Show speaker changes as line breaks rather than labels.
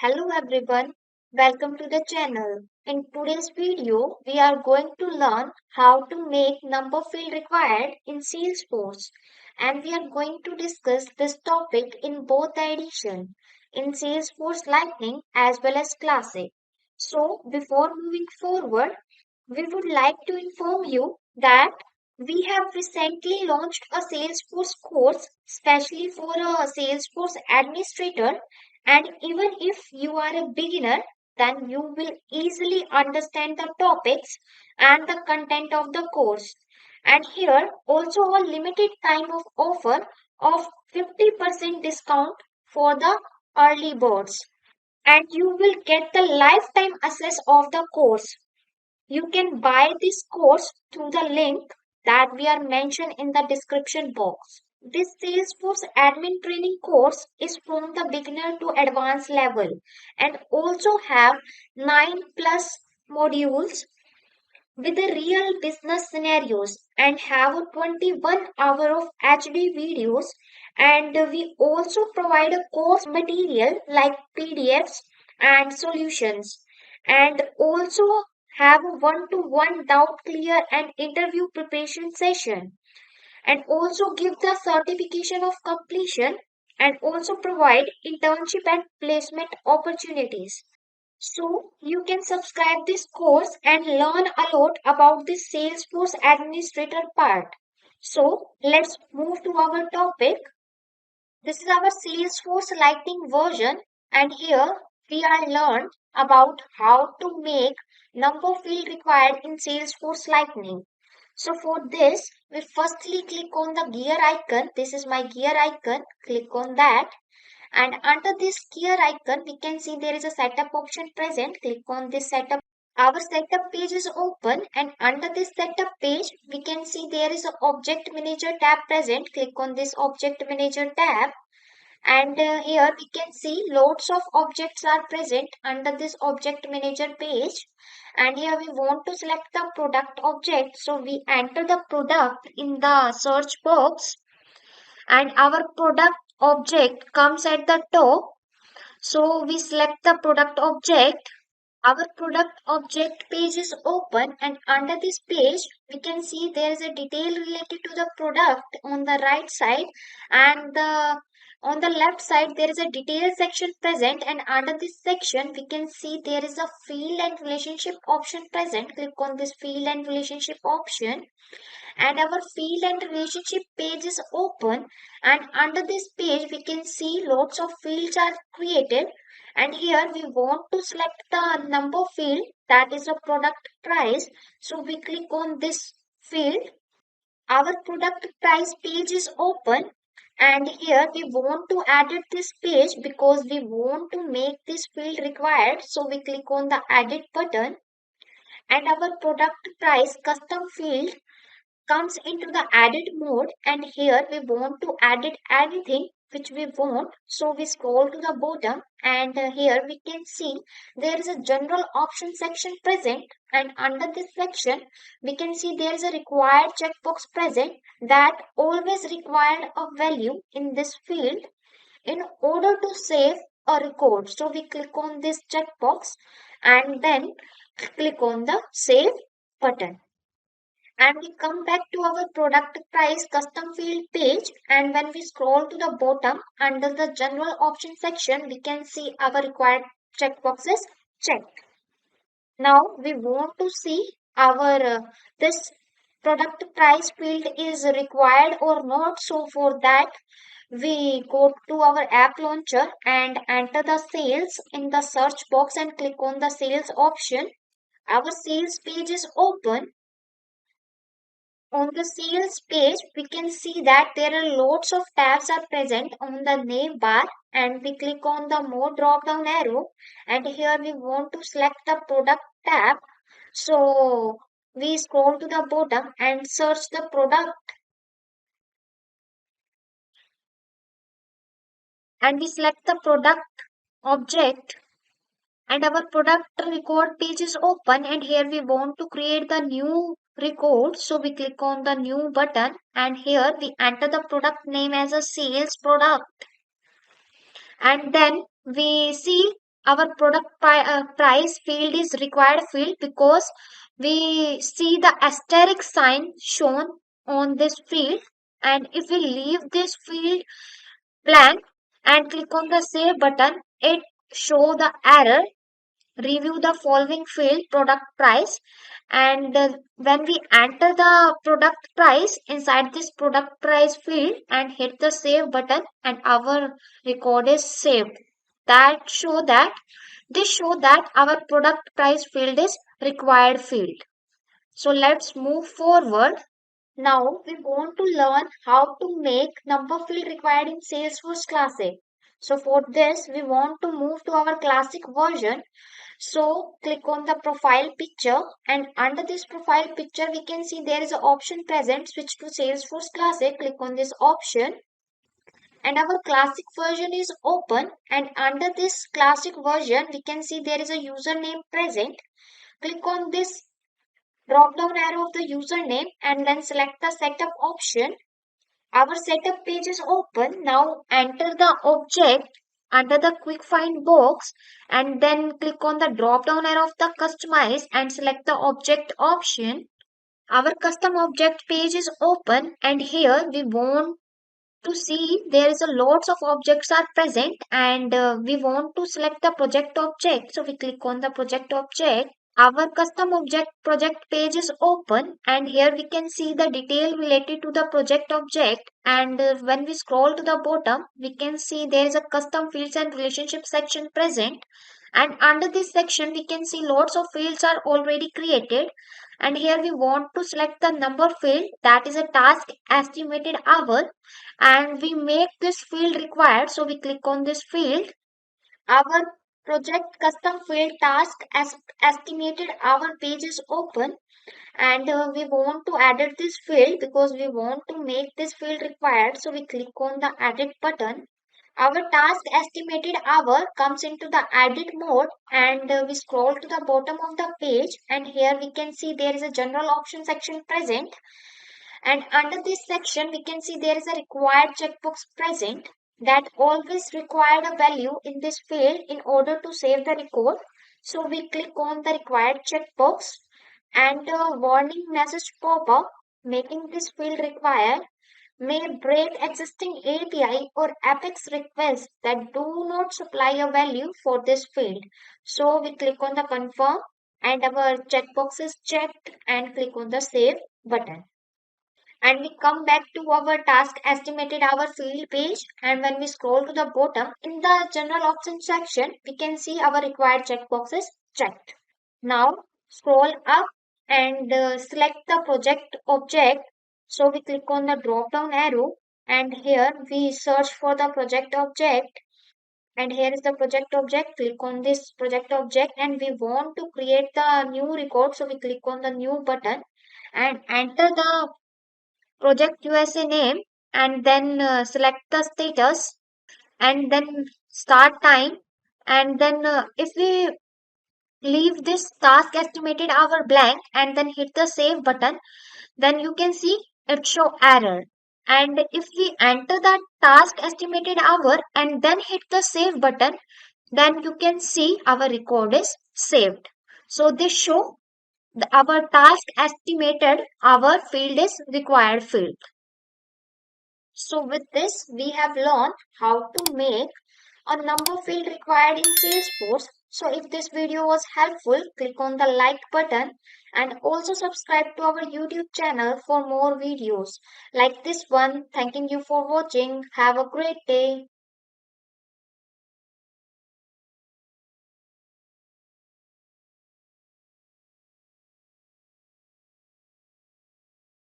Hello everyone, welcome to the channel. In today's video, we are going to learn how to make number field required in Salesforce, and we are going to discuss this topic in both the edition, in Salesforce Lightning as well as Classic. So before moving forward, we would like to inform you that we have recently launched a Salesforce course specially for a Salesforce administrator, and even if you are a beginner, then you will easily understand the topics and the content of the course. And here also a limited time of offer of 50% discount for the early birds, and you will get the lifetime access of the course. You can buy this course through the link that we are mentioned in the description box. This Salesforce admin training course is from the beginner to advanced level and also have 9 plus modules with the real business scenarios and have a 21-hour of HD videos, and we also provide a course material like PDFs and solutions, and also have a one-to-one doubt clear and interview preparation session, and also give the certification of completion and also provide internship and placement opportunities. So you can subscribe this course and learn a lot about the Salesforce administrator part. So let's move to our topic. This is our Salesforce Lightning version, and here we are learned about how to make number field required in Salesforce Lightning. So for this, we firstly click on the gear icon. This is my gear icon. Click on that, and under this gear icon we can see there is a setup option present. Click on this setup. Our setup page is open, and under this setup page we can see there is a object manager tab present. Click on this object manager tab, and here we can see lots of objects are present under this object manager page, and here we want to select the product object, so we enter the product in the search box, and our product object comes at the top, so we select the product object. Our product object page is open, and under this page we can see there is a detail related to the product on the right side, and on the left side there is a detail section present, and under this section we can see there is a field and relationship option present. Click on this field and relationship option, and our field and relationship page is open, and under this page we can see lots of fields are created, and here we want to select the number field, that is a product price, so we click on this field. Our product price page is open, and here we want to edit this page because we want to make this field required, so we click on the edit button, and our product price custom field comes into the edit mode, and here we want to edit anything which we want, so we scroll to the bottom, and here we can see there is a general option section present, and under this section we can see there is a required checkbox present that always required a value in this field in order to save a record, so we click on this checkbox and then click on the save button, and we come back to our product price custom field page, and when we scroll to the bottom under the general option section we can see our required checkboxes checked. Now we want to see our this product price field is required or not, so for that we go to our app launcher and enter the sales in the search box and click on the sales option. Our sales page is open. On the sales page, we can see that there are lots of tabs are present on the name bar, and we click on the more drop down arrow, and here we want to select the product tab. So we scroll to the bottom and search the product, and we select the product object, and our product record page is open, and here we want to create the new record, so we click on the new button, and here we enter the product name as a sales product, and then we see our price field is required field because we see the asterisk sign shown on this field, and if we leave this field blank and click on the save button, it show the error. Review the following field product price, and when we enter the product price inside this product price field and hit the save button, and our record is saved. That show that This show that our product price field is required field. So let's move forward. Now we want to learn how to make number field required in Salesforce Classic. So for this we want to move to our classic version. So click on the profile picture, and under this profile picture we can see there is an option present, switch to Salesforce Classic. Click on this option, and our classic version is open, and under this classic version we can see there is a username present. Click on this drop down arrow of the username and then select the setup option. Our setup page is open. Now enter the object under the quick find box, and then click on the drop down arrow of the customize and select the object option. Our custom object page is open, and here we want to see there is a lots of objects are present, and we want to select the project object, so we click on the project object. Our custom object project page is open, and here we can see the detail related to the project object, and when we scroll to the bottom we can see there is a custom fields and relationship section present, and under this section we can see lots of fields are already created, and here we want to select the number field, that is a task estimated hour, and we make this field required, so we click on this field. Our project custom field task as estimated hour page is open, and we want to edit this field because we want to make this field required, so we click on the edit button. Our task estimated hour comes into the edit mode, and we scroll to the bottom of the page, and here we can see there is a general option section present, and under this section, we can see there is a required checkbox present, that always required a value in this field in order to save the record. So we click on the required checkbox, and a warning message pop up, making this field required may break existing API or Apex requests that do not supply a value for this field. So we click on the confirm, and our checkbox is checked, and click on the save button, and we come back to our task estimated hour field page, and when we scroll to the bottom in the general option section we can see our required checkbox is checked. Now scroll up and select the project object, so we click on the drop down arrow, and here we search for the project object, and here is the project object. Click on this project object, and we want to create the new record, so we click on the new button and enter the project USA name, and then select the status, and then start time, and then if we leave this task estimated hour blank and then hit the save button, then you can see it show error, and if we enter the task estimated hour and then hit the save button, then you can see our record is saved. So this show our task estimated hour field is required field. So with this, we have learned how to make a number field required in Salesforce. So if this video was helpful, click on the like button and also subscribe to our YouTube channel for more videos like this one. Thanking you for watching. Have a great day.